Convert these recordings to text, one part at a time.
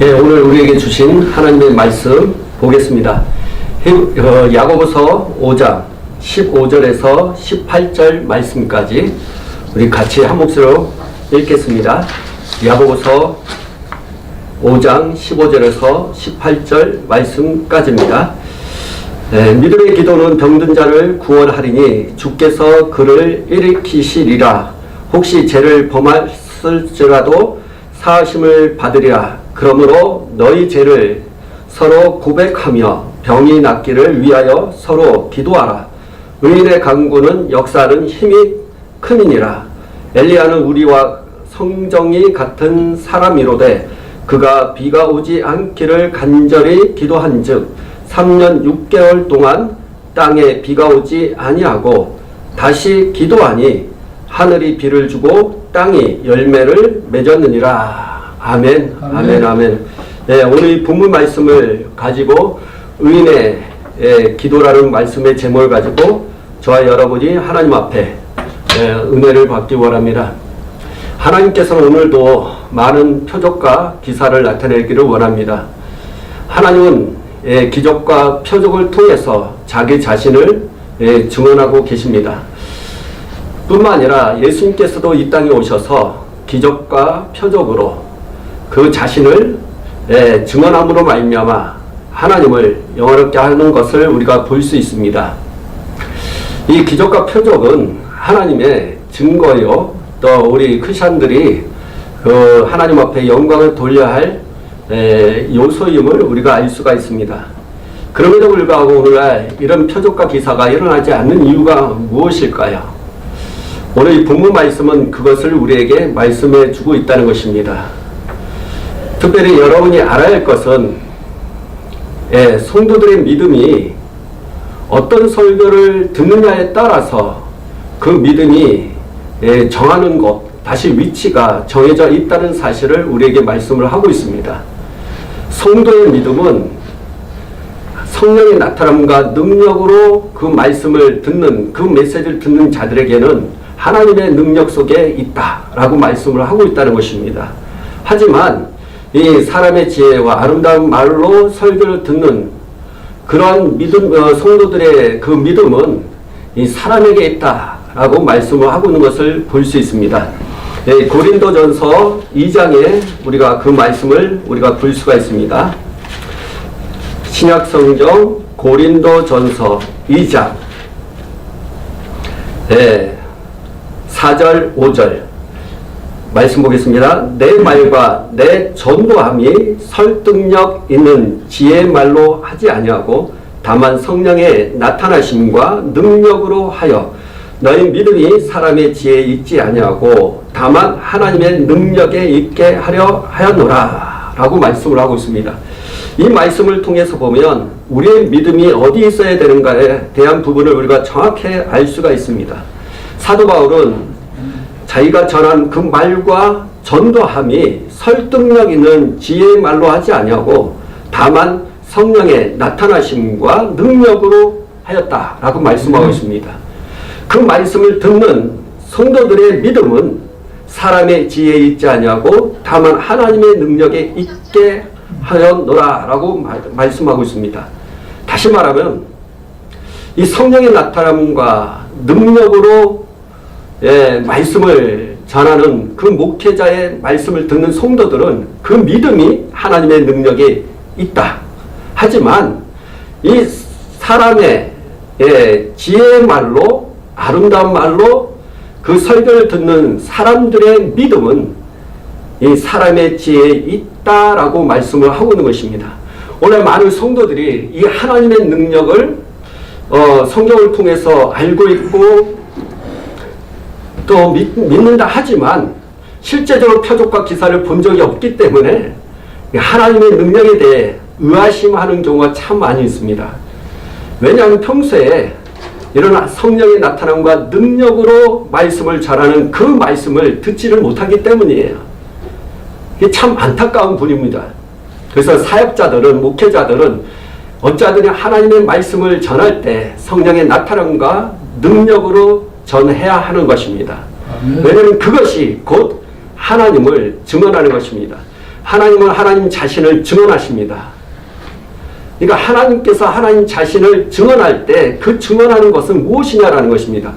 네, 오늘 우리에게 주신 하나님의 말씀 보겠습니다. 야고보서 5장 15절에서 18절 말씀까지 우리 같이 한 목소리로 읽겠습니다. 야고보서 5장 15절에서 18절 말씀까지입니다. 네, 믿음의 기도는 병든 자를 구원하리니 주께서 그를 일으키시리라. 혹시 죄를 범했을지라도 사하심을 받으리라. 그러므로 너희 죄를 서로 고백하며 병이 낫기를 위하여 서로 기도하라. 의인의 간구는 역사하는 힘이 크니라. 엘리야는 우리와 성정이 같은 사람이로되 그가 비가 오지 않기를 간절히 기도한즉 3년 6개월 동안 땅에 비가 오지 아니하고 다시 기도하니 하늘이 비를 주고 땅이 열매를 맺었느니라. 아멘, 아멘, 아멘. 네, 오늘 이 본문 말씀을 가지고 의인의 기도라는 말씀의 제목을 가지고 저와 여러분이 하나님 앞에 은혜를 받기 원합니다. 하나님께서는 오늘도 많은 표적과 기사를 나타내기를 원합니다. 하나님은 기적과 표적을 통해서 자기 자신을 증언하고 계십니다. 뿐만 아니라 예수님께서도 이 땅에 오셔서 기적과 표적으로 그 자신을 증언함으로 말미암아 하나님을 영화롭게 하는 것을 우리가 볼 수 있습니다. 이 기적과 표적은 하나님의 증거요, 또 우리 크리스천들이 그 하나님 앞에 영광을 돌려야 할 요소임을 우리가 알 수가 있습니다. 그럼에도 불구하고 오늘날 이런 표적과 기사가 일어나지 않는 이유가 무엇일까요? 오늘 이 본문 말씀은 그것을 우리에게 말씀해 주고 있다는 것입니다. 특별히 여러분이 알아야 할 것은 성도들의 믿음이 어떤 설교를 듣느냐에 따라서 그 믿음이 정하는 것, 다시 위치가 정해져 있다는 사실을 우리에게 말씀을 하고 있습니다. 성도의 믿음은 성령의 나타남과 능력으로 그 말씀을 듣는, 그 메시지를 듣는 자들에게는 하나님의 능력 속에 있다라고 말씀을 하고 있다는 것입니다. 하지만 이 사람의 지혜와 아름다운 말로 설교를 듣는 그러한 믿음, 성도들의 그 믿음은 이 사람에게 있다라고 말씀을 하고 있는 것을 볼 수 있습니다. 고린도전서 2장에 우리가 그 말씀을 우리가 볼 수가 있습니다. 신약성경 고린도전서 2장 4절 5절 말씀 보겠습니다. 내 말과 내 전도함이 설득력 있는 지혜의 말로 하지 아니하고 다만 성령의 나타나심과 능력으로 하여 너희 믿음이 사람의 지혜에 있지 아니하고 다만 하나님의 능력에 있게 하려 하였노라 라고 말씀을 하고 있습니다. 이 말씀을 통해서 보면 우리의 믿음이 어디 있어야 되는가에 대한 부분을 우리가 정확히 알 수가 있습니다. 사도 바울은 자기가 전한 그 말과 전도함이 설득력 있는 지혜의 말로 하지 아니하고 다만 성령의 나타나심과 능력으로 하였다라고 말씀하고 있습니다. 그 말씀을 듣는 성도들의 믿음은 사람의 지혜에 있지 아니하고 다만 하나님의 능력에 있게 하였노라라고 말씀하고 있습니다. 다시 말하면 이 성령의 나타남과 능력으로 말씀을 전하는 그 목회자의 말씀을 듣는 성도들은 그 믿음이 하나님의 능력에 있다. 하지만 이 사람의 지혜의 말로, 아름다운 말로 그 설교를 듣는 사람들의 믿음은 이 사람의 지혜에 있다라고 말씀을 하고 있는 것입니다. 오늘 많은 성도들이 이 하나님의 능력을 성경을 통해서 알고 있고 또 믿는다 하지만 실제적으로 표적과 기사를 본 적이 없기 때문에 하나님의 능력에 대해 의아심하는 경우가 참 많이 있습니다. 왜냐하면 평소에 이런 성령의 나타남과 능력으로 말씀을 전하는 그 말씀을 듣지를 못하기 때문이에요. 이게 참 안타까운 분입니다. 그래서 사역자들은, 목회자들은 어찌하든지 하나님의 말씀을 전할 때 성령의 나타남과 능력으로 전해야 하는 것입니다. 왜냐하면 그것이 곧 하나님을 증언하는 것입니다. 하나님은 하나님 자신을 증언하십니다. 그러니까 하나님께서 하나님 자신을 증언할 때 그 증언하는 것은 무엇이냐라는 것입니다.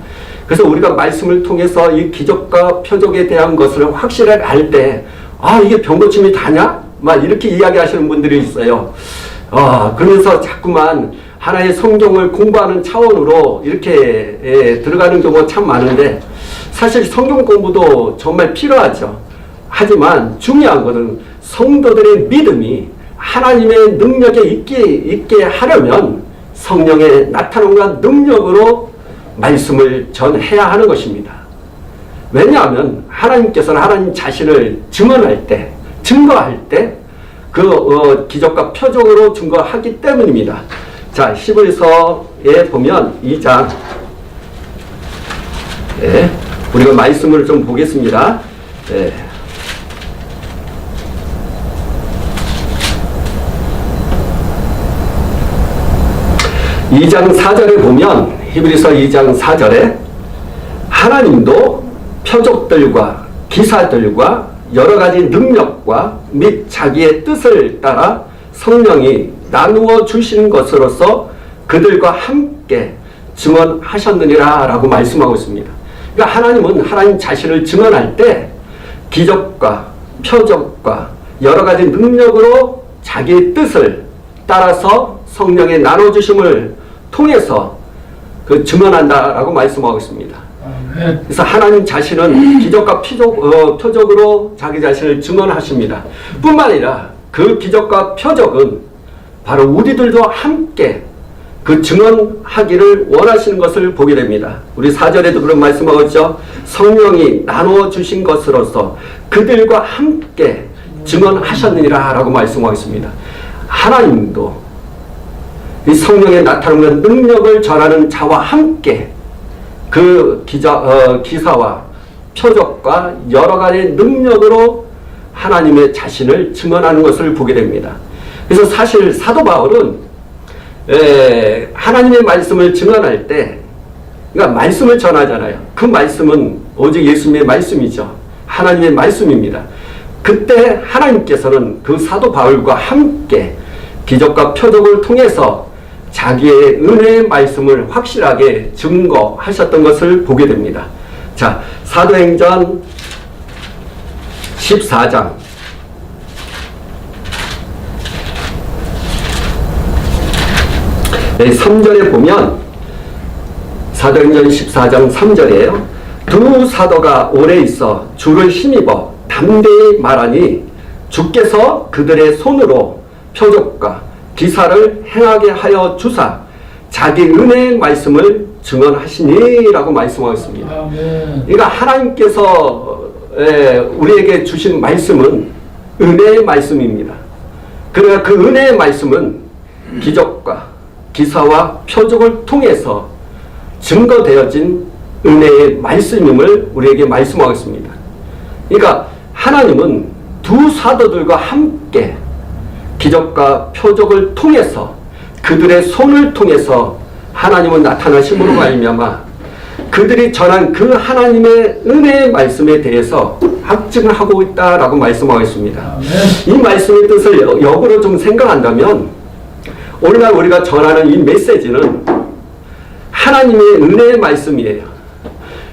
그래서 우리가 말씀을 통해서 이 기적과 표적에 대한 것을 확실하게 알 때, 아, 이게 병고침이 다냐? 막 이렇게 이야기하시는 분들이 있어요. 그러면서 자꾸만 하나의 성경을 공부하는 차원으로 이렇게 들어가는 경우가 참 많은데, 사실 성경 공부도 정말 필요하죠. 하지만 중요한 것은 성도들의 믿음이 하나님의 능력에 있게 하려면 성령의 나타남과 능력으로 말씀을 전해야 하는 것입니다. 왜냐하면 하나님께서는 하나님 자신을 증언할 때, 증거할 때 그 기적과 표적으로 증거하기 때문입니다. 자, 히브리서에 보면 2장, 네, 우리가 말씀을 좀 보겠습니다. 네. 2장 4절에 보면, 히브리서 2장 4절에 하나님도 표적들과 기사들과 여러 가지 능력과 및 자기의 뜻을 따라 성령이 나누어 주신 것으로서 그들과 함께 증언하셨느니라 라고 말씀하고 있습니다. 그러니까 하나님은 하나님 자신을 증언할 때 기적과 표적과 여러 가지 능력으로 자기의 뜻을 따라서 성령의 나눠주심을 통해서 그 증언한다라고 말씀하고 있습니다. 그래서 하나님 자신은 기적과 표적으로 자기 자신을 증언하십니다. 뿐만 아니라 그 기적과 표적은 바로 우리들도 함께 그 증언하기를 원하시는 것을 보게 됩니다. 우리 4절에도 그런 말씀하고 있죠. 성령이 나누어 주신 것으로서 그들과 함께 증언하셨느니라 라고 말씀하고 있습니다. 하나님도 이 성령의 나타나는 능력을 전하는 자와 함께 그 기사와 표적과 여러 가지 능력으로 하나님의 자신을 증언하는 것을 보게 됩니다. 그래서 사실 사도 바울은 하나님의 말씀을 증언할 때, 그러니까 말씀을 전하잖아요. 그 말씀은 오직 예수님의 말씀이죠. 하나님의 말씀입니다. 그때 하나님께서는 그 사도 바울과 함께 기적과 표적을 통해서 자기의 은혜의 말씀을 확실하게 증거하셨던 것을 보게 됩니다. 자, 사도행전 14장 3절에 보면, 사도행전 14장 3절이에요. 두 사도가 오래 있어 주를 힘입어 담대히 말하니 주께서 그들의 손으로 표적과 기사를 행하게 하여 주사 자기 은혜의 말씀을 증언하시니라고 말씀하고 있습니다. 그러니까 하나님께서 우리에게 주신 말씀은 은혜의 말씀입니다. 그러나 그 은혜의 말씀은 기적과 기사와 표적을 통해서 증거되어진 은혜의 말씀임을 우리에게 말씀하고 있습니다. 그러니까 하나님은 두 사도들과 함께 기적과 표적을 통해서 그들의 손을 통해서 하나님은 나타나심으로 말미암아 그들이 전한 그 하나님의 은혜의 말씀에 대해서 확증을 하고 있다라고 말씀하고 있습니다. 이 말씀의 뜻을 역으로 좀 생각한다면 오늘날 우리가 전하는 이 메시지는 하나님의 은혜의 말씀이에요.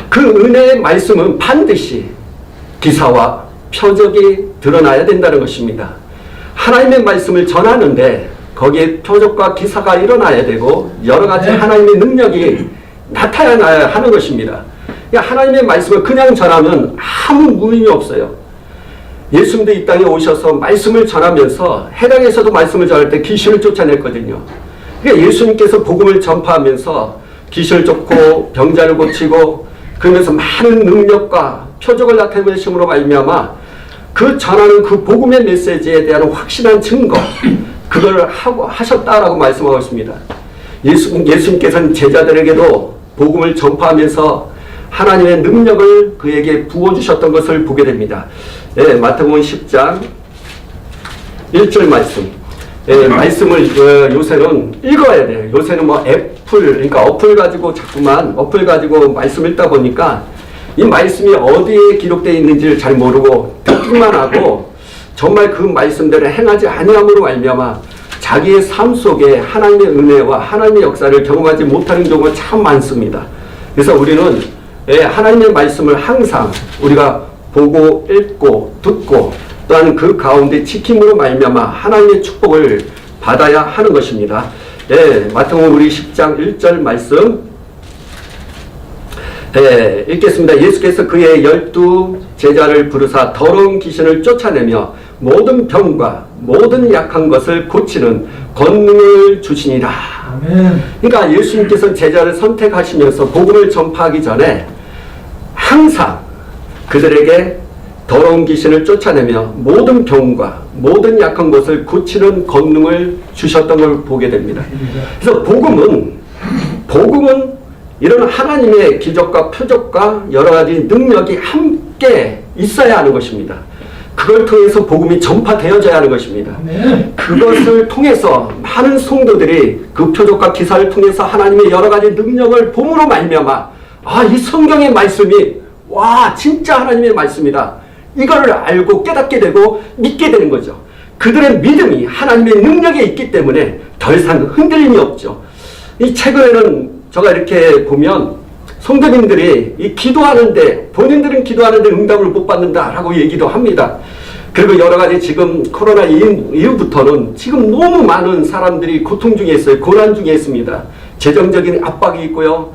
그 은혜의 말씀은 반드시 기사와 표적이 드러나야 된다는 것입니다. 하나님의 말씀을 전하는데 거기에 표적과 기사가 일어나야 되고 여러 가지 하나님의 능력이 나타나야 하는 것입니다. 하나님의 말씀을 그냥 전하면 아무 무의미 없어요. 예수님도 이 땅에 오셔서 말씀을 전하면서 해당에서도 말씀을 전할 때 귀신을 쫓아냈거든요. 그러니까 예수님께서 복음을 전파하면서 귀신을 쫓고 병자를 고치고 그러면서 많은 능력과 표적을 나타내심으로 말미암아 그 전하는 그 복음의 메시지에 대한 확실한 증거, 그걸 하셨다라고 말씀하고 있습니다. 예수님께서는 제자들에게도 복음을 전파하면서 하나님의 능력을 그에게 부어주셨던 것을 보게 됩니다. 네, 마태복음 10장 1절 말씀. 말씀을 요새는 읽어야 돼요. 요새는 뭐 그러니까 어플 가지고 자꾸만 어플 가지고 말씀 읽다 보니까 이 말씀이 어디에 기록되어 있는지를 잘 모르고 듣기만 하고 정말 그 말씀대로 행하지 아니함으로 말미암아 자기의 삶 속에 하나님의 은혜와 하나님의 역사를 경험하지 못하는 경우가 참 많습니다. 그래서 우리는 하나님의 말씀을 항상 우리가 보고 읽고 듣고 또한 그 가운데 지킴으로 말미암아 하나님의 축복을 받아야 하는 것입니다. 마태복음 우리 10장 1절 말씀 읽겠습니다. 예수께서 그의 12 제자를 부르사 더러운 귀신을 쫓아내며 모든 병과 모든 약한 것을 고치는 권능을 주시니라. 아멘. 그러니까 예수님께서 제자를 선택하시면서 복음을 전파하기 전에 항상 그들에게 더러운 귀신을 쫓아내며 모든 병과 모든 약한 것을 고치는 권능을 주셨던 걸 보게 됩니다. 그래서 복음은 이런 하나님의 기적과 표적과 여러 가지 능력이 함께 있어야 하는 것입니다. 그걸 통해서 복음이 전파되어져야 하는 것입니다. 그것을 통해서 많은 성도들이 그 표적과 기사를 통해서 하나님의 여러 가지 능력을 봄으로 말미암아 이 성경의 말씀이 진짜 하나님의 말씀이다. 이거를 알고 깨닫게 되고 믿게 되는 거죠. 그들의 믿음이 하나님의 능력에 있기 때문에 더 이상 흔들림이 없죠. 이 최근에는 제가 이렇게 보면 성도님들이 이 기도하는데 본인들은 기도하는데 응답을 못 받는다라고 얘기도 합니다. 그리고 여러 가지 지금 코로나 이후부터는 지금 너무 많은 사람들이 고통 중에 있어요. 고난 중에 있습니다. 재정적인 압박이 있고요.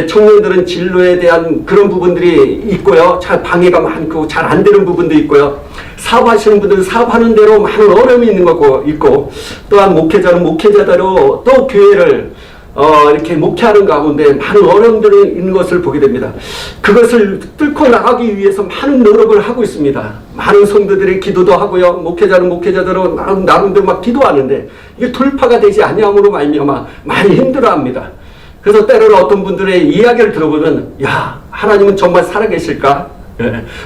청년들은 진로에 대한 그런 부분들이 있고요. 잘 방해가 많고 잘 안 되는 부분도 있고요. 사업하시는 분들은 사업하는 대로 많은 어려움이 있는 거고 있고 또한 목회자는 목회자대로 또 교회를 이렇게 목회하는 가운데 많은 어려움들이 있는 것을 보게 됩니다. 그것을 뚫고 나가기 위해서 많은 노력을 하고 있습니다. 많은 성도들이 기도도 하고요. 목회자는 목회자대로 나름대로 막 기도하는데 이게 돌파가 되지 아니함으로 말미암아 많이 힘들어합니다. 그래서 때로는 어떤 분들의 이야기를 들어보면 하나님은 정말 살아계실까?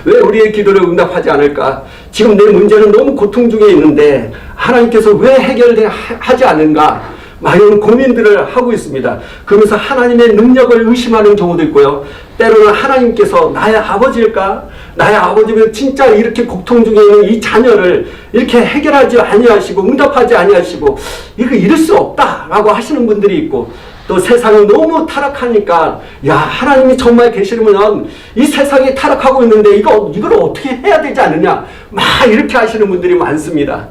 왜 우리의 기도를 응답하지 않을까? 지금 내 문제는 너무 고통 중에 있는데 하나님께서 왜 해결하지 않는가? 많은 고민들을 하고 있습니다. 그러면서 하나님의 능력을 의심하는 경우도 있고요. 때로는 하나님께서 나의 아버지일까? 나의 아버지면 진짜 이렇게 고통 중에 있는 이 자녀를 이렇게 해결하지 아니하시고 응답하지 아니하시고 이럴 수 없다라고 하시는 분들이 있고 또 세상이 너무 타락하니까 하나님이 정말 계시면 이 세상이 타락하고 있는데 이걸 어떻게 해야 되지 않느냐 막 이렇게 하시는 분들이 많습니다.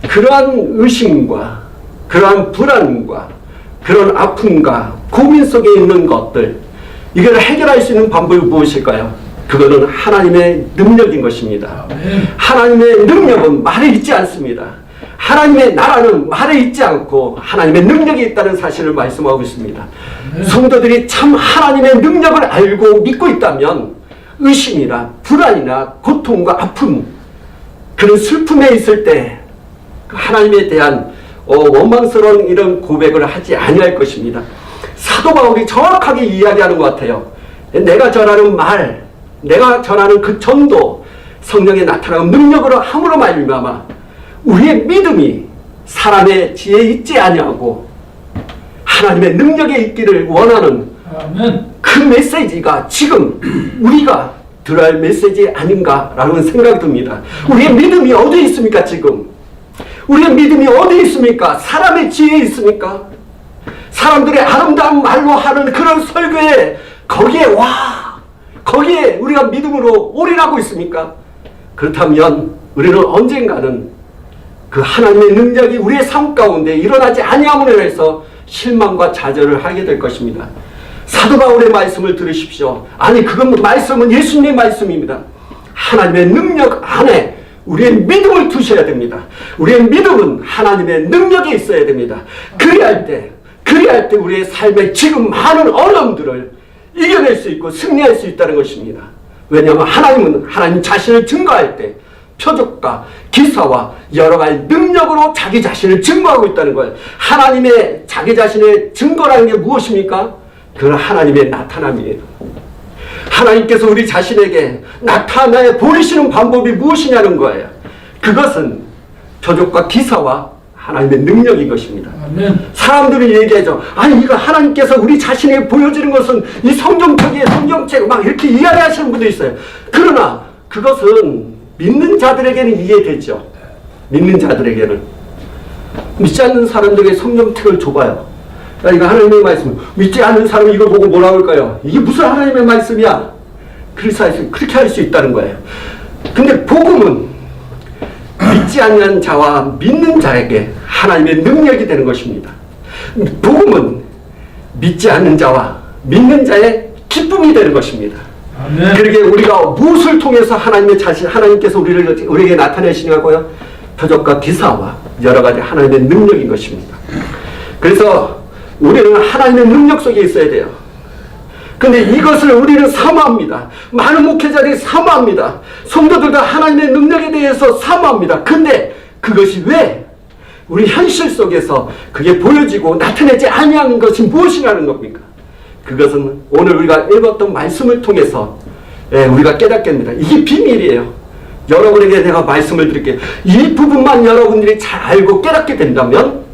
그러한 의심과 그러한 불안과 그런 아픔과 고민 속에 있는 것들 이걸 해결할 수 있는 방법이 무엇일까요? 그거는 하나님의 능력인 것입니다. 하나님의 능력은 말에 있지 않습니다. 하나님의 나라는 말에 있지 않고 하나님의 능력이 있다는 사실을 말씀하고 있습니다. 성도들이 참 하나님의 능력을 알고 믿고 있다면 의심이나 불안이나 고통과 아픔 그런 슬픔에 있을 때 하나님에 대한 원망스러운 이런 고백을 하지 아니할 것입니다. 사도 바울이 정확하게 이야기하는 것 같아요. 내가 전하는 말, 내가 전하는 그 전도 성령에 나타나는 능력으로 함으로 말미암아 우리의 믿음이 사람의 지혜에 있지 아니하고 하나님의 능력에 있기를 원하는 그 메시지가 지금 우리가 들어야 할 메시지 아닌가라는 생각이 듭니다. 우리의 믿음이 어디에 있습니까 지금? 우리의 믿음이 어디에 있습니까? 사람의 지혜에 있습니까? 사람들의 아름다운 말로 하는 그런 설교에 거기에 우리가 믿음으로 올인하고 있습니까? 그렇다면 우리는 언젠가는 그 하나님의 능력이 우리의 삶 가운데 일어나지 아니함으로 해서 실망과 좌절을 하게 될 것입니다. 사도 바울의 말씀을 들으십시오. 그건 말씀은 예수님의 말씀입니다. 하나님의 능력 안에 우리의 믿음을 두셔야 됩니다. 우리의 믿음은 하나님의 능력에 있어야 됩니다. 그리할 때 우리의 삶에 지금 많은 어려움들을 이겨낼 수 있고 승리할 수 있다는 것입니다. 왜냐하면 하나님은 하나님 자신을 증거할 때 표적과 기사와 여러 가지 능력으로 자기 자신을 증거하고 있다는 거예요. 하나님의 자기 자신의 증거라는 게 무엇입니까? 그건 하나님의 나타남이에요. 하나님께서 우리 자신에게 나타내 보이시는 방법이 무엇이냐는 거예요. 그것은 표적과 기사와 하나님의 능력인 것입니다. 아멘. 사람들이 얘기하죠. 아니 이거 하나님께서 우리 자신에게 보여주는 것은 이 성경책에 성경책 막 이렇게 이야기하시는 분도 있어요. 그러나 그것은 믿는 자들에게는 이해되죠. 믿는 자들에게는. 믿지 않는 사람들에게 성경책을 줘봐요. 야, 이거 하나님의 말씀. 믿지 않는 사람이 이걸 보고 뭐라고 할까요? 이게 무슨 하나님의 말씀이야? 그렇게 할 수 있다는 거예요. 근데 복음은 믿지 않는 자와 믿는 자에게 하나님의 능력이 되는 것입니다. 복음은 믿지 않는 자와 믿는 자의 기쁨이 되는 것입니다. 아멘. 그러게 우리가 무엇을 통해서 하나님께서 우리에게 나타내시냐고요? 표적과 기사와 여러 가지 하나님의 능력인 것입니다. 그래서 우리는 하나님의 능력 속에 있어야 돼요. 근데 이것을 우리는 사모합니다. 많은 목회자들이 사모합니다. 성도들과 하나님의 능력에 대해서 사모합니다. 근데 그것이 왜 우리 현실 속에서 그게 보여지고 나타내지 아니하는 것이 무엇이라는 겁니까? 그것은 오늘 우리가 읽었던 말씀을 통해서 우리가 깨닫게 됩니다. 이게 비밀이에요. 여러분에게 내가 말씀을 드릴게요. 이 부분만 여러분들이 잘 알고 깨닫게 된다면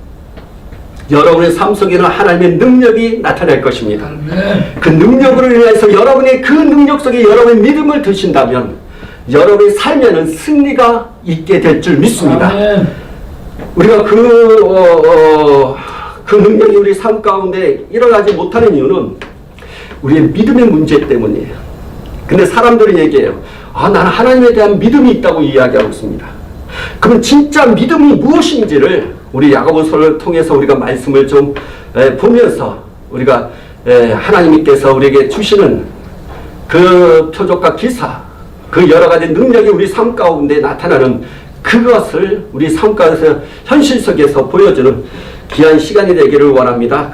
여러분의 삶 속에는 하나님의 능력이 나타날 것입니다. 아멘. 그 능력으로 인해서 여러분의 그 능력 속에 여러분의 믿음을 드신다면 여러분의 삶에는 승리가 있게 될 줄 믿습니다. 아멘. 우리가 그 능력이 우리 삶 가운데 일어나지 못하는 이유는 우리의 믿음의 문제 때문이에요. 근데 사람들이 얘기해요. 나는 하나님에 대한 믿음이 있다고 이야기하고 있습니다. 그럼 진짜 믿음이 무엇인지를 우리 야고보서를 통해서 우리가 말씀을 좀 보면서 우리가 하나님께서 우리에게 주시는 그 표적과 기사, 그 여러 가지 능력이 우리 삶 가운데 나타나는 그것을 우리 삶 가운데서 현실 속에서 보여주는 귀한 시간이 되기를 원합니다.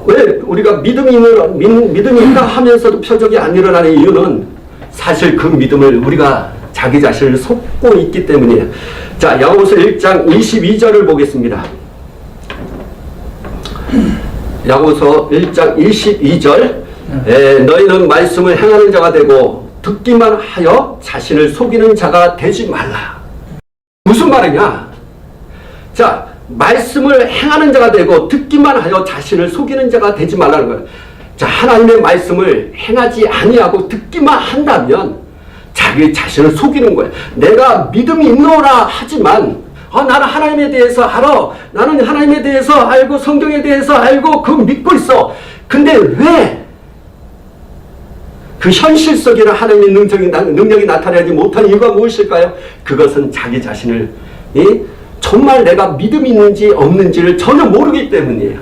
왜 우리가 믿음이 있다 하면서도 표적이 안 일어나는 이유는 사실 그 믿음을 우리가 자기 자신을 속고 있기 때문이에요. 자, 야고보서 1장 22절을 보겠습니다. 야고보서 1장 22절 너희는 말씀을 행하는 자가 되고 듣기만 하여 자신을 속이는 자가 되지 말라. 무슨 말이냐? 자, 말씀을 행하는 자가 되고 듣기만 하여 자신을 속이는 자가 되지 말라는 거예요. 자, 하나님의 말씀을 행하지 아니하고 듣기만 한다면 자기 자신을 속이는 거예요. 내가 믿음이 있노라 하지만 나는 하나님에 대해서 알아. 나는 하나님에 대해서 알고 성경에 대해서 알고 그거 믿고 있어. 근데 왜 그 현실 속에는 하나님의 능력이 나타나지 못하는 이유가 무엇일까요? 그것은 자기 자신을 정말 내가 믿음이 있는지 없는지를 전혀 모르기 때문이에요.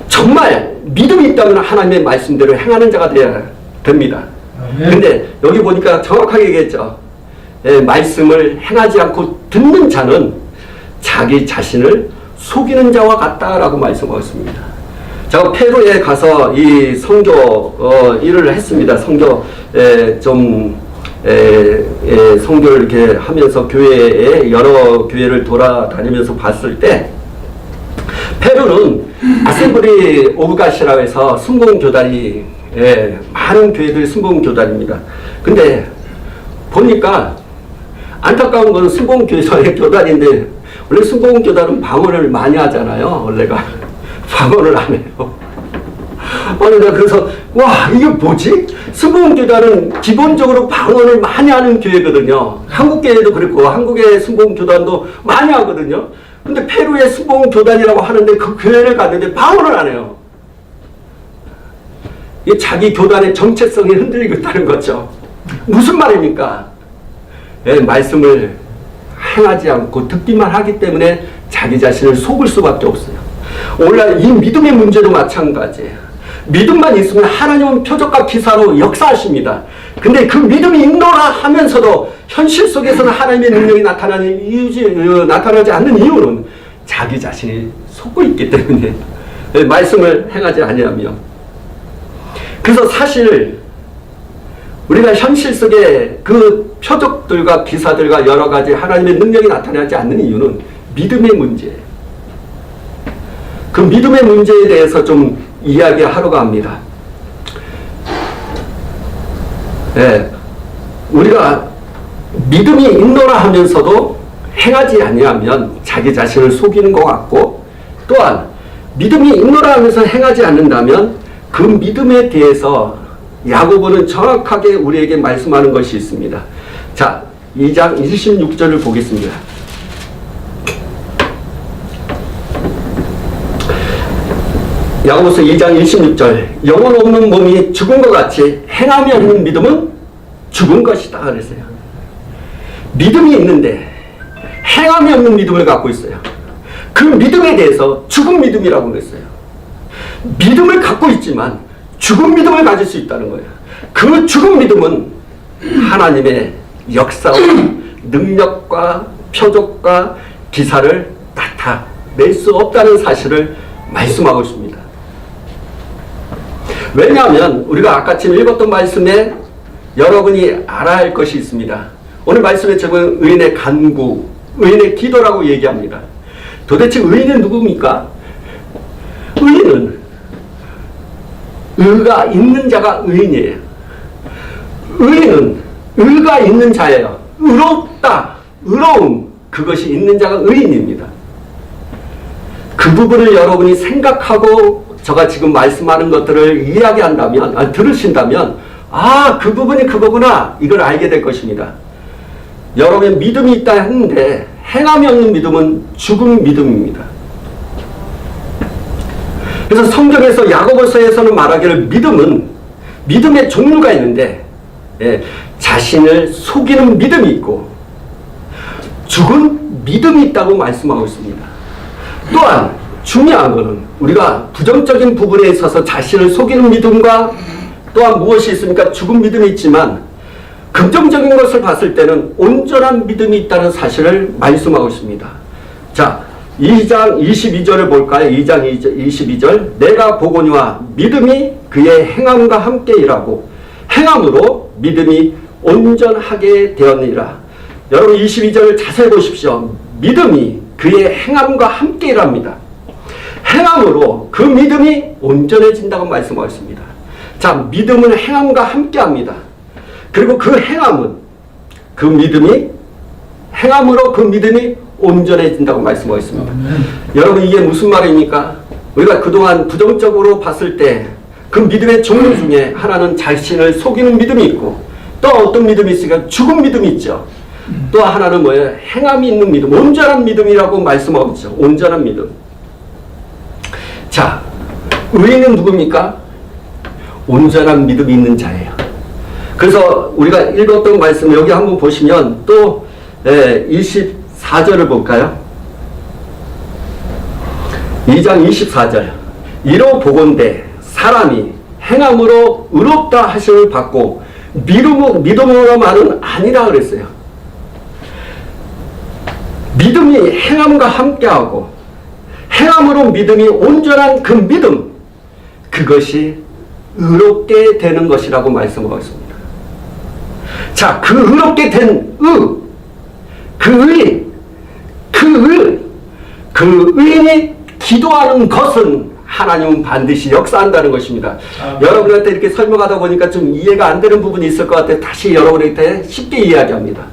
정말 믿음이 있다면 하나님의 말씀대로 행하는 자가 되어야 됩니다. 근데 여기 보니까 정확하게 얘기했죠. 말씀을 행하지 않고 듣는 자는 자기 자신을 속이는 자와 같다라고 말씀하고 있습니다. 제가 페루에 가서 이 선교 일을 했습니다. 선교를 이렇게 하면서 교회에 여러 교회를 돌아다니면서 봤을 때 페루는 아셈블리 오브 갓이라고 해서 순복음교단이 많은 교회들이 순복음교단입니다. 근데 보니까 안타까운 건 순복음교단의 교단인데 원래 순복음교단은 방언을 많이 하잖아요. 원래가 방언을 안 해요. 아니 내가 그래서 와 이게 뭐지? 순복음교단은 기본적으로 방언을 많이 하는 교회거든요. 한국 교회도 그렇고 한국의 순복음교단도 많이 하거든요. 근데 페루의 순복음교단이라고 하는데 그 교회를 갔는데 방언을 안 해요. 이 자기 교단의 정체성이 흔들리고 있다는 거죠. 무슨 말입니까? 말씀을 행하지 않고 듣기만 하기 때문에 자기 자신을 속을 수밖에 없어요. 오늘날 이 믿음의 문제도 마찬가지예요. 믿음만 있으면 하나님은 표적과 기사로 역사하십니다. 근데 그 믿음이 있노라 하면서도 현실 속에서는 하나님의 능력이 나타나지 않는 이유는 자기 자신이 속고 있기 때문에 말씀을 행하지 아니하며. 그래서 사실 우리가 현실 속에 그 표적들과 기사들과 여러 가지 하나님의 능력이 나타나지 않는 이유는 믿음의 문제예요. 그 믿음의 문제에 대해서 좀 이야기하려고 합니다. 우리가 믿음이 있노라 하면서도 행하지 아니하면 자기 자신을 속이는 것 같고, 또한 믿음이 있노라 하면서 행하지 않는다면 그 믿음에 대해서 야고보는 정확하게 우리에게 말씀하는 것이 있습니다. 자, 2장 26절을 보겠습니다. 야고보서 2장 26절, 영혼 없는 몸이 죽은 것 같이 행함이 없는 믿음은 죽은 것이다 그랬어요. 믿음이 있는데 행함이 없는 믿음을 갖고 있어요. 그 믿음에 대해서 죽은 믿음이라고 그랬어요. 믿음을 갖고 있지만 죽은 믿음을 가질 수 있다는 거예요. 그 죽은 믿음은 하나님의 역사와 능력과 표적과 기사를 나타낼 수 없다는 사실을 말씀하고 있습니다. 왜냐하면 우리가 아까 지금 읽었던 말씀에 여러분이 알아야 할 것이 있습니다. 오늘 말씀의 제목은 의인의 간구, 의인의 기도라고 얘기합니다. 도대체 의인은 누굽니까? 의인은 의가 있는 자가 의인이에요. 의인은 의가 있는 자예요. 의롭다, 의로움, 그것이 있는 자가 의인입니다. 그 부분을 여러분이 생각하고 제가 지금 말씀하는 것들을 이야기한다면, 들으신다면, 그 부분이 그거구나, 이걸 알게 될 것입니다. 여러분의 믿음이 있다 했는데 행함이 없는 믿음은 죽은 믿음입니다. 그래서 성경에서 야고보서에서는 말하기를 믿음은 믿음의 종류가 있는데, 자신을 속이는 믿음이 있고 죽은 믿음이 있다고 말씀하고 있습니다. 또한 중요한 것은 우리가 부정적인 부분에 있어서 자신을 속이는 믿음과 또한 무엇이 있습니까? 죽은 믿음이 있지만 긍정적인 것을 봤을 때는 온전한 믿음이 있다는 사실을 말씀하고 있습니다. 자, 2장 22절을 볼까요? 2장 22절, 내가 보거니와 믿음이 그의 행함과 함께 일하고 행함으로 믿음이 온전하게 되었느니라. 여러분 22절을 자세히 보십시오. 믿음이 그의 행함과 함께 일합니다. 행함으로 그 믿음이 온전해진다고 말씀하셨습니다. 자, 믿음은 행함과 함께 합니다. 그리고 그 행함은 그 믿음이 행함으로 그 믿음이 온전해진다고 말씀하셨습니다. 여러분 이게 무슨 말입니까? 우리가 그동안 부정적으로 봤을 때 그 믿음의 종류 중에 하나는 자신을 속이는 믿음이 있고 또 어떤 믿음이 있으니까 죽은 믿음이 있죠. 또 하나는 뭐예요? 행함이 있는 믿음, 온전한 믿음이라고 말씀하고 있죠. 온전한 믿음. 자, 의인은 누굽니까? 온전한 믿음이 있는 자예요. 그래서 우리가 읽었던 말씀 여기 한번 보시면 또 24절을 볼까요? 2장 24절, 이로 보건대 사람이 행함으로 의롭다 하심을 받고 믿음으로만은 아니라 그랬어요. 믿음이 행함과 함께하고 행함으로 믿음이 온전한 그 믿음, 그것이 의롭게 되는 것이라고 말씀하고 있습니다. 자, 그 의롭게 된 그 의인이 기도하는 것은 하나님은 반드시 역사한다는 것입니다. 여러분한테 이렇게 설명하다 보니까 좀 이해가 안 되는 부분이 있을 것 같아요. 다시 여러분한테 쉽게 이야기합니다.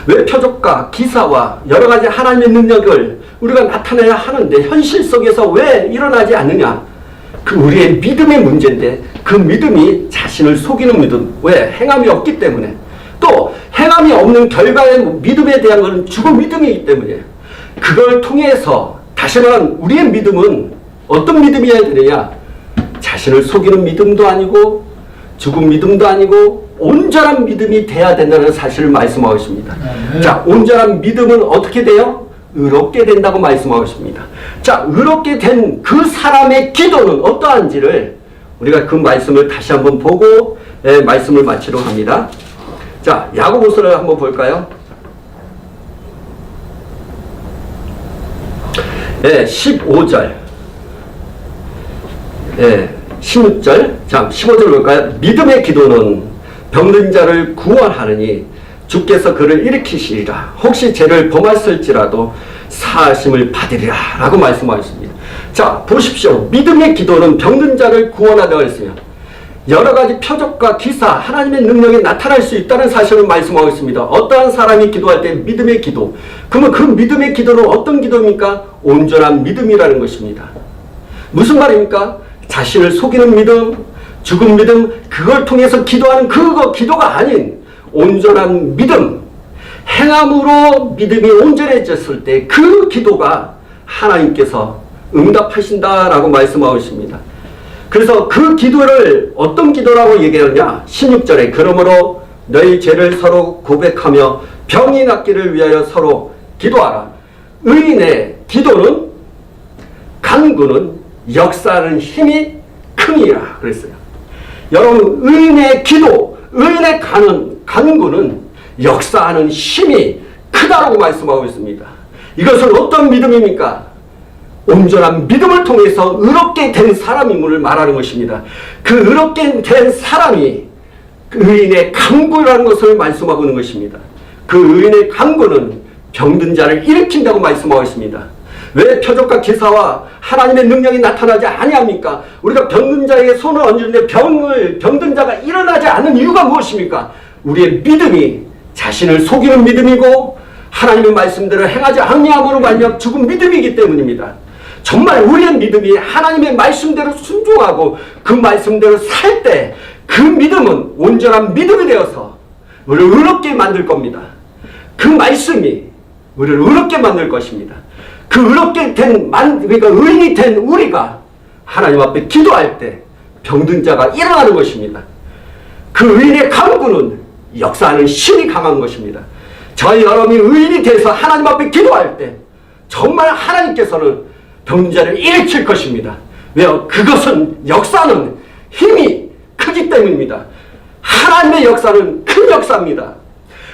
왜 표적과 기사와 여러 가지 하나님의 능력을 우리가 나타내야 하는데 현실 속에서 왜 일어나지 않느냐? 그 우리의 믿음의 문제인데 그 믿음이 자신을 속이는 믿음. 왜? 행함이 없기 때문에. 또 행함이 없는 결과의 믿음에 대한 것은 죽은 믿음이기 때문에 그걸 통해서 다시 말하면 우리의 믿음은 어떤 믿음이어야 되느냐? 자신을 속이는 믿음도 아니고 죽은 믿음도 아니고 온전한 믿음이 돼야 된다는 사실을 말씀하고 있습니다. 자, 온전한 믿음은 어떻게 돼요? 의롭게 된다고 말씀하고 있습니다. 자, 의롭게 된 그 사람의 기도는 어떠한지를 우리가 그 말씀을 다시 한번 보고 말씀을 마치도록 합니다. 자, 야고보서를 한번 볼까요? 15절, 16절, 자, 15절 볼까요? 믿음의 기도는 병든 자를 구원하느니 주께서 그를 일으키시리라. 혹시 죄를 범했을지라도 사하심을 받으리라 라고 말씀하셨습니다. 자, 보십시오. 믿음의 기도는 병든 자를 구원하다고 했어요. 여러 가지 표적과 기사, 하나님의 능력이 나타날 수 있다는 사실을 말씀하고 있습니다. 어떠한 사람이 기도할 때 믿음의 기도. 그러면 그 믿음의 기도는 어떤 기도입니까? 온전한 믿음이라는 것입니다. 무슨 말입니까? 자신을 속이는 믿음, 죽은 믿음, 그걸 통해서 기도하는 기도가 아닌 온전한 믿음, 행함으로 믿음이 온전해졌을 때 그 기도가 하나님께서 응답하신다라고 말씀하고 있습니다. 그래서 그 기도를 어떤 기도라고 얘기하느냐? 16절에 그러므로 너희 죄를 서로 고백하며 병이 낫기를 위하여 서로 기도하라. 의인의 기도는 간구는 역사하는 힘이 크니라 그랬어요. 여러분, 의인의 기도, 의인의 간구는 역사하는 힘이 크다라고 말씀하고 있습니다. 이것은 어떤 믿음입니까? 온전한 믿음을 통해서 의롭게 된 사람임을 말하는 것입니다. 그 의롭게 된 사람이 의인의 간구라는 것을 말씀하고 있는 것입니다. 그 의인의 간구는 병든 자를 일으킨다고 말씀하고 있습니다. 왜 표적과 기사와 하나님의 능력이 나타나지 아니합니까? 우리가 병든 자에게 손을 얹는데 병든 자가 일어나지 않는 이유가 무엇입니까? 우리의 믿음이 자신을 속이는 믿음이고 하나님의 말씀대로 행하지 아니함으로 말미암아 죽은 믿음이기 때문입니다. 정말 우리의 믿음이 하나님의 말씀대로 순종하고 그 말씀대로 살 때 그 믿음은 온전한 믿음이 되어서 우리를 의롭게 만들 겁니다. 그 말씀이 우리를 의롭게 만들 것입니다. 그 의롭게 그러니까 의인이 된 우리가 하나님 앞에 기도할 때 병든 자가 일어나는 것입니다. 그 의인의 간구는 역사하는 힘이 강한 것입니다. 저희 여러분이 의인이 돼서 하나님 앞에 기도할 때 정말 하나님께서는 병든 자를 일으킬 것입니다. 왜요? 그것은 역사는 힘이 크기 때문입니다. 하나님의 역사는 큰 역사입니다.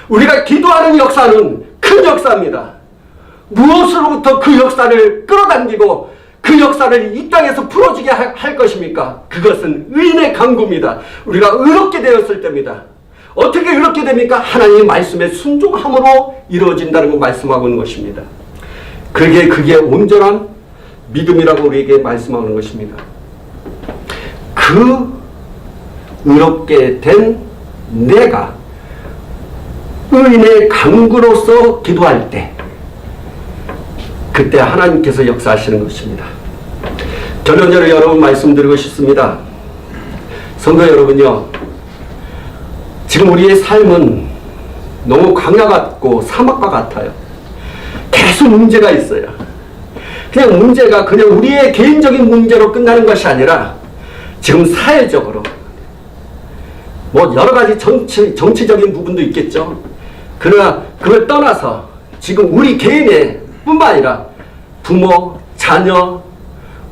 우리가 기도하는 역사는 큰 역사입니다. 무엇으로부터 그 역사를 끌어당기고 그 역사를 이 땅에서 풀어지게 할 것입니까? 그것은 의인의 간구입니다. 우리가 의롭게 되었을 때입니다. 어떻게 의롭게 됩니까? 하나님의 말씀에 순종함으로 이루어진다는 걸 말씀하고 있는 것입니다. 그게 온전한 믿음이라고 우리에게 말씀하는 것입니다. 그 의롭게 된 내가 의인의 간구로서 기도할 때 그때 하나님께서 역사하시는 것입니다. 결론적으로 여러분 말씀드리고 싶습니다. 성도 여러분요, 지금 우리의 삶은 너무 광야 같고 사막과 같아요. 계속 문제가 있어요. 그냥 문제가 그냥 우리의 개인적인 문제로 끝나는 것이 아니라 지금 사회적으로 여러 가지 정치적인 부분도 있겠죠. 그러나 그걸 떠나서 지금 우리 개인의 뿐만 아니라 부모, 자녀,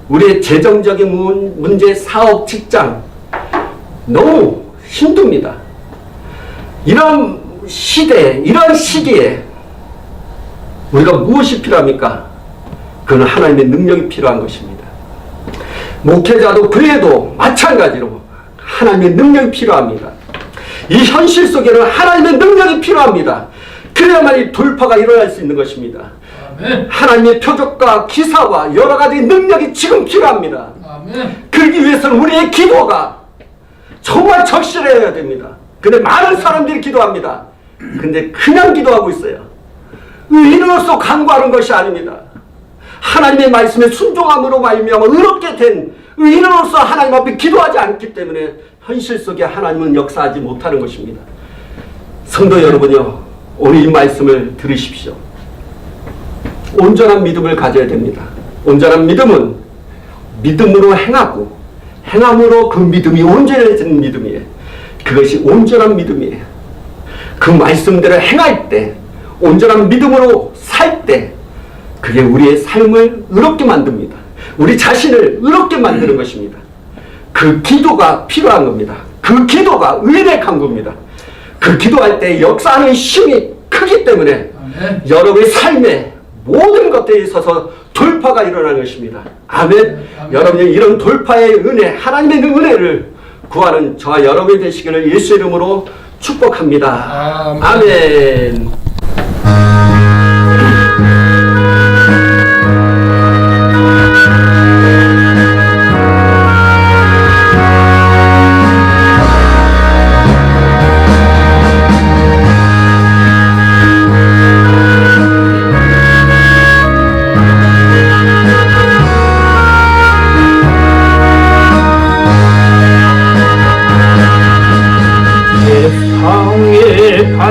우리의 재정적인 문제, 사업, 직장 너무 힘듭니다. 이런 시대에, 이런 시기에 우리가 무엇이 필요합니까? 그건 하나님의 능력이 필요한 것입니다. 목회자도 그에도 마찬가지로 하나님의 능력이 필요합니다. 이 현실 속에는 하나님의 능력이 필요합니다. 그래야만 이 돌파가 일어날 수 있는 것입니다. 아멘. 하나님의 표적과 기사와 여러 가지 능력이 지금 필요합니다. 아멘. 그러기 위해서는 우리의 기도가 정말 적실해야 됩니다. 근데 많은 사람들이 기도합니다. 근데 그냥 기도하고 있어요. 의인으로서 간구하는 것이 아닙니다. 하나님의 말씀에 순종함으로 말미암아 의롭게 된 의인으로서 하나님 앞에 기도하지 않기 때문에 현실 속에 하나님은 역사하지 못하는 것입니다. 성도 여러분요, 오늘 이 말씀을 들으십시오. 온전한 믿음을 가져야 됩니다. 온전한 믿음은 믿음으로 행하고 행함으로 그 믿음이 온전해지는 믿음이에요. 그것이 온전한 믿음이에요. 그 말씀대로 행할 때, 온전한 믿음으로 살 때 그게 우리의 삶을 의롭게 만듭니다. 우리 자신을 의롭게 만드는 것입니다. 그 기도가 필요한 겁니다. 그 기도가 의인의 간구입니다. 그 기도할 때 역사하는 힘이 크기 때문에 아멘. 여러분의 삶에 모든 것들에 있어서 돌파가 일어나는 것입니다. 아멘. 아멘. 여러분이 이런 돌파의 은혜, 하나님의 은혜를 구하는 저와 여러분이 되시기를 예수 이름으로 축복합니다. 아멘.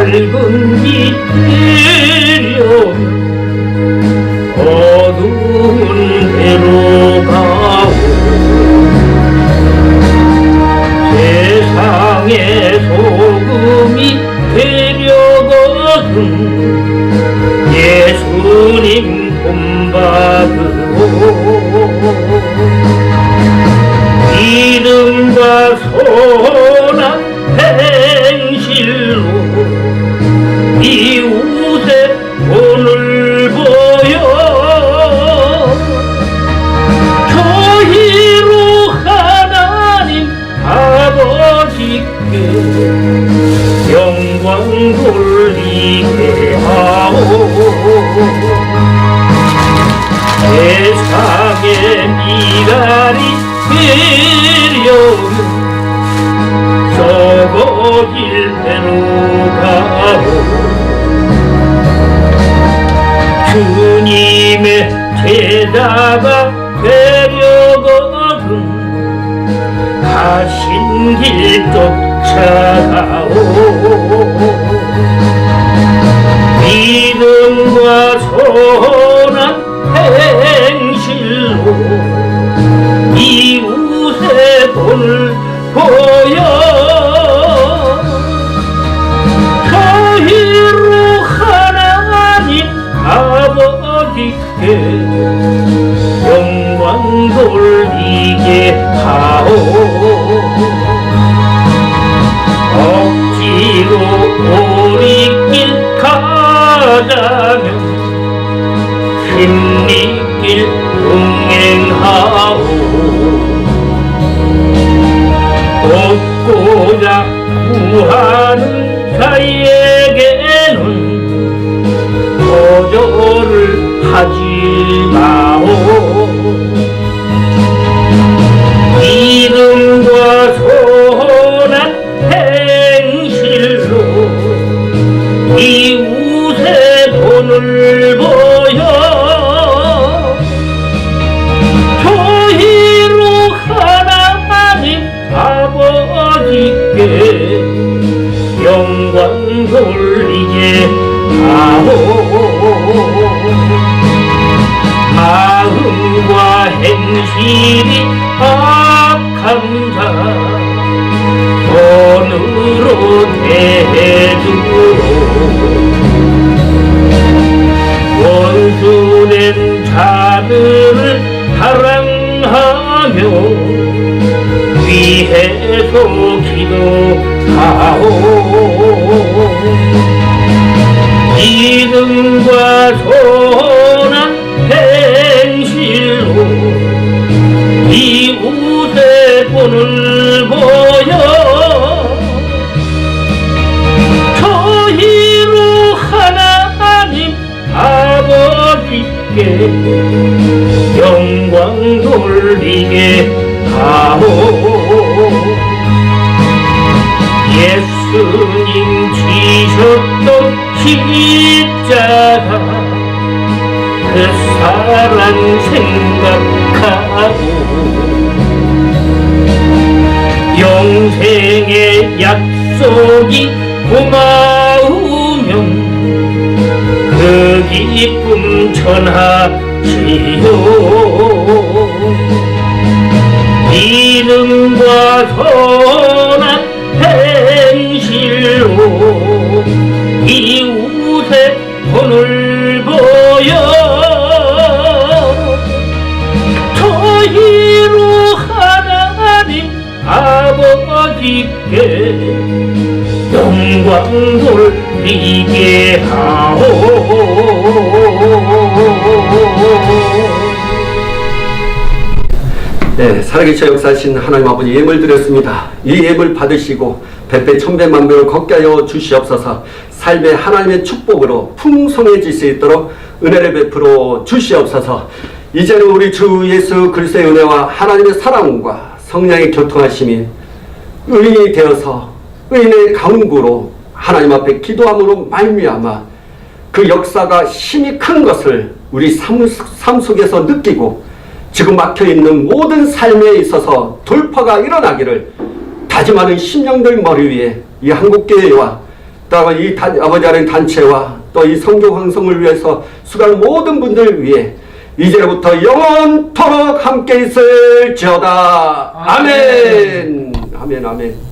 밝은 빛 되려 어두운 데로 가오. 세상의 소금이 되려거든 예수님 본받으오. 믿음과 선한 행실로 이웃의 본을 보여 저희로 하나님 아버지께 영광 돌리게 하오. 세상의 미랄이 되려면 저거 길대로 가오. 주님의 제자가 되려거든 가신 길 쫓아가오. 믿음과 선한 행실로 이웃의 본을 보여 저희로 하나님 아버지께 영광 돌리게 하오. 억지로 오리길 가자면 힘있길 동행하오. 얻고자 구하는 자에게는 거절을 하지 마오. 믿음과 선한 행실로 이웃의 본을 보여 저희로 하나님 아버지께 영광 돌리게 하오. 마음과 행실이 악한 자 선으로 대해주오. 원수된 자들을 사랑하며 위해서 기도하오. 믿음과 선한 행실로 이웃의 본을 보여 저희로 하나님 아버지께 영광 돌리게 하오. 예수님 지셨던 십자가 그 사랑 생각하고 영생의 약속이 고마우면 그 기쁨 전하시오. 믿음과 선한 행실로 이웃의 본을 보여 저희로 하나님 아버지께 영광 돌리게 하오. 네, 살아계셔 역사하신 하나님 아버지 예물 드렸습니다. 이 예물 받으시고 백배 천배만배를 걷게 하여 주시옵소서. 삶의 하나님의 축복으로 풍성해질 수 있도록 은혜를 베풀어 주시옵소서. 이제는 우리 주 예수 그리스도의 은혜와 하나님의 사랑과 성령의 교통하심이 의인이 되어서 의인의 강구로 하나님 앞에 기도함으로 말미암아 그 역사가 힘이 큰 것을 우리 삶 속에서 느끼고 지금 막혀있는 모든 삶에 있어서 돌파가 일어나기를 다짐하는 심령들 머리 위에 이 한국교회와 또 이 아버지 하나님 단체와 또 이 성교 황성을 위해서 수고하는 모든 분들을 위해 이제부터 영원토록 함께 있을지어다. 아멘. 아멘. 아멘.